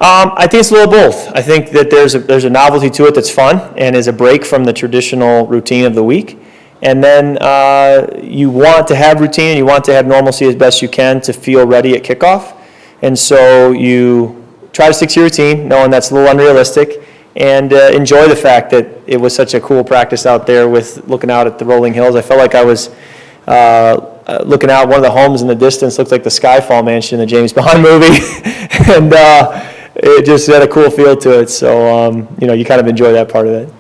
I think it's a little both. I think that there's a novelty to it that's fun and is a break from the traditional routine of the week. And then you want to have routine and you want to have normalcy as best you can to feel ready at kickoff. And so you try to stick to your routine, knowing that's a little unrealistic, and enjoy the fact that it was such a cool practice out there with looking out at the rolling hills. I felt like I was looking out, one of the homes in the distance looked like the Skyfall mansion in the James Bond movie. And it just had a cool feel to it. So, you kind of enjoy that part of it.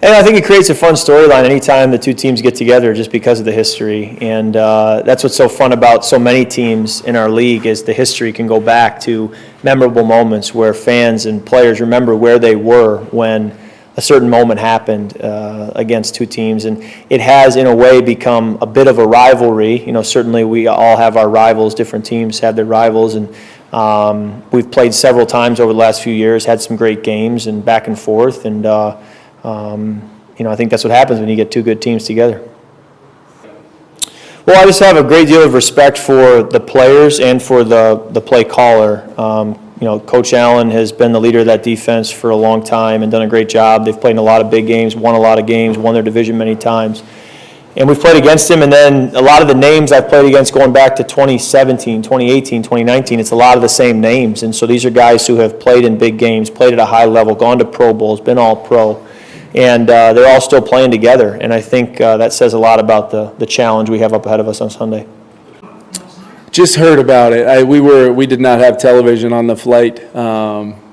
And I think it creates a fun storyline anytime the two teams get together just because of the history. And that's what's so fun about so many teams in our league is the history can go back to memorable moments where fans and players remember where they were when a certain moment happened against two teams. And it has, in a way, become a bit of a rivalry. Certainly we all have our rivals. Different teams have their rivals. And we've played several times over the last few years, had some great games and back and forth. And I think that's what happens when you get two good teams together. Well, I just have a great deal of respect for the players and for the play caller. Coach Allen has been the leader of that defense for a long time and done a great job. They've played in a lot of big games, won a lot of games, won their division many times. And we've played against him, and then a lot of the names I've played against going back to 2017, 2018, 2019, it's a lot of the same names. And so these are guys who have played in big games, played at a high level, gone to Pro Bowls, been all pro. And they're all still playing together. And I think that says a lot about the challenge we have up ahead of us on Sunday. Just heard about it. We did not have television on the flight.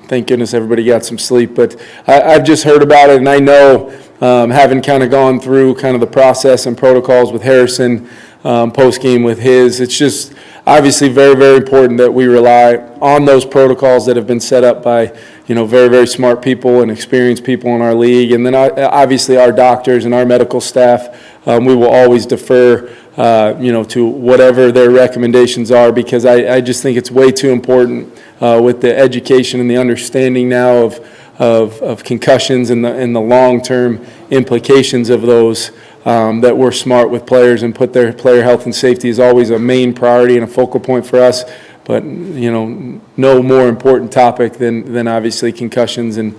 Thank goodness everybody got some sleep. But I've just heard about it, and I know, having kind of gone through kind of the process and protocols with Harrison, post-game with his, it's just obviously very, very important that we rely on those protocols that have been set up by very, very smart people and experienced people in our league. And then obviously our doctors and our medical staff, we will always defer, to whatever their recommendations are, because I just think it's way too important with the education and the understanding now of concussions and the long-term implications of those, that we're smart with players and put their player health and safety is always a main priority and a focal point for us. But no more important topic than obviously concussions and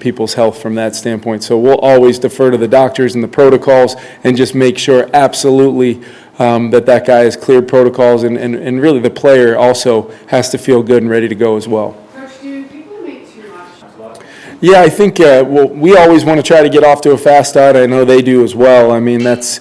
people's health from that standpoint. So we'll always defer to the doctors and the protocols and just make sure absolutely that guy has cleared protocols, and really the player also has to feel good and ready to go as well. Coach, do people make too much? Yeah, I think we always want to try to get off to a fast start. I know they do as well. I mean, that's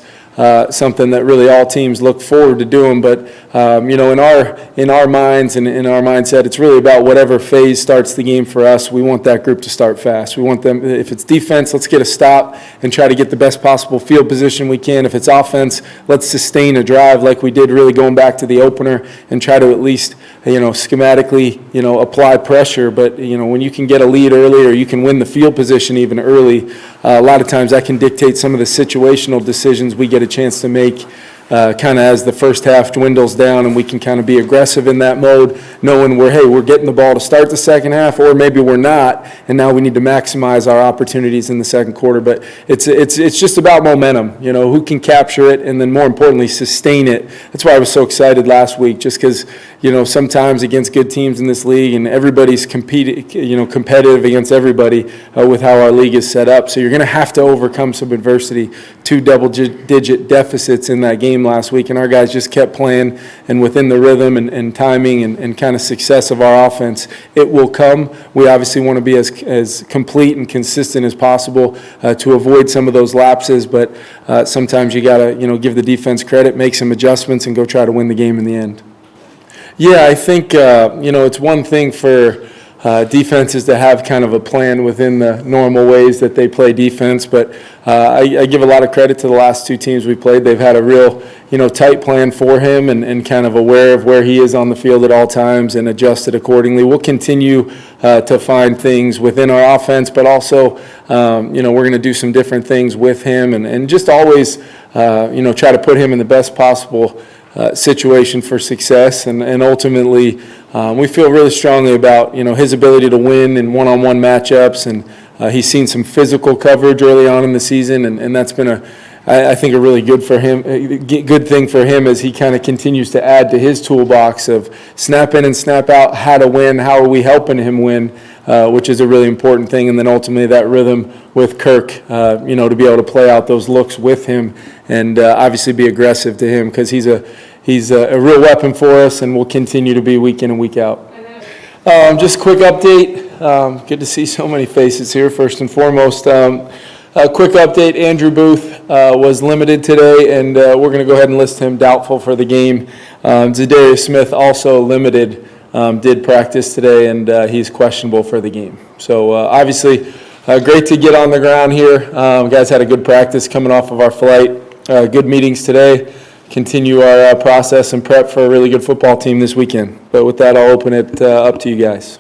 something that really all teams look forward to doing. But in our minds and in our mindset, it's really about whatever phase starts the game for us. We want that group to start fast. We want them, if it's defense, let's get a stop and try to get the best possible field position we can. If it's offense, let's sustain a drive like we did really going back to the opener and try to at least schematically apply pressure. But when you can get a lead early or you can win the field position even early, a lot of times that can dictate some of the situational decisions we get a chance to make kind of as the first half dwindles down, and we can kind of be aggressive in that mode, knowing we're getting the ball to start the second half, or maybe we're not, and now we need to maximize our opportunities in the second quarter. But it's just about momentum, who can capture it, and then more importantly, sustain it. That's why I was so excited last week, just because sometimes against good teams in this league, and everybody's competitive against everybody with how our league is set up. So you're going to have to overcome some adversity. 2 double-digit deficits in that game last week, and our guys just kept playing, and within the rhythm and timing and kind of success of our offense, it will come. We obviously want to be as complete and consistent as possible to avoid some of those lapses, but sometimes you got to give the defense credit, make some adjustments, and go try to win the game in the end. Yeah, I think it's one thing for defenses to have kind of a plan within the normal ways that they play defense, but I give a lot of credit to the last 2 teams we played. They've had a real tight plan for him and kind of aware of where he is on the field at all times and adjusted accordingly. We'll continue to find things within our offense, but also we're going to do some different things with him and just always try to put him in the best possible situation for success, and ultimately we feel really strongly about his ability to win in one-on-one matchups, and he's seen some physical coverage early on in the season, and that's been I think a really good thing for him as he kind of continues to add to his toolbox of snap in and snap out, how to win, how are we helping him win, which is a really important thing. And then ultimately that rhythm with Kirk, to be able to play out those looks with him and obviously be aggressive to him because he's a real weapon for us and will continue to be week in and week out. Just a quick update. Good to see so many faces here, first and foremost. A quick update, Andrew Booth was limited today, and we're going to go ahead and list him doubtful for the game. Zadarius Smith, also limited, did practice today, and he's questionable for the game. So obviously, great to get on the ground here. Guys had a good practice coming off of our flight. Good meetings today. Continue our process and prep for a really good football team this weekend. But with that, I'll open it up to you guys.